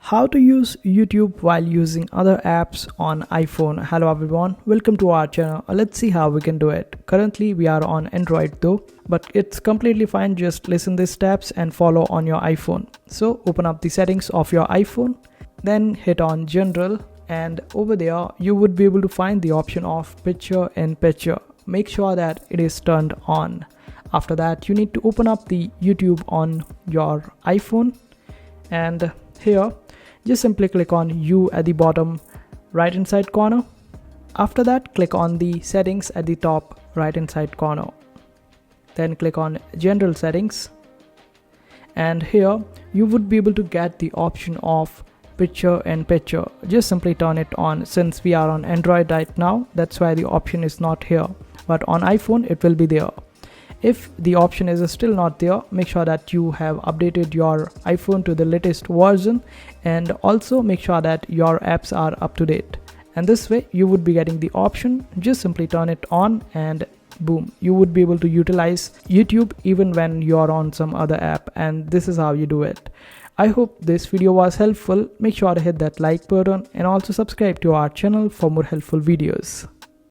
How to use YouTube while using other apps on iPhone. Hello everyone, welcome to our channel. Let's see how we can do it. Currently we are on Android though, but it's completely fine. Just listen these steps and follow on your iPhone. So open up the settings of your iPhone, then hit on General, and over there you would be able to find the option of Picture in Picture. Make sure that it is turned on. After that, you need to open up the YouTube on your iPhone, and here just simply click on U at the bottom right hand side corner. After that, click on the settings at the top right hand side corner. Then click on General Settings, and here you would be able to get the option of Picture in Picture. Just simply turn it on. Since we are on Android right now, that's why the option is not here, but on iPhone it will be there. If the option is still not there, make sure that you have updated your iPhone to the latest version, and also make sure that your apps are up to date. And this way you would be getting the option. Just simply turn it on and boom, you would be able to utilize YouTube even when you're on some other app, and this is how you do it. I hope this video was helpful. Make sure to hit that like button and also subscribe to our channel for more helpful videos.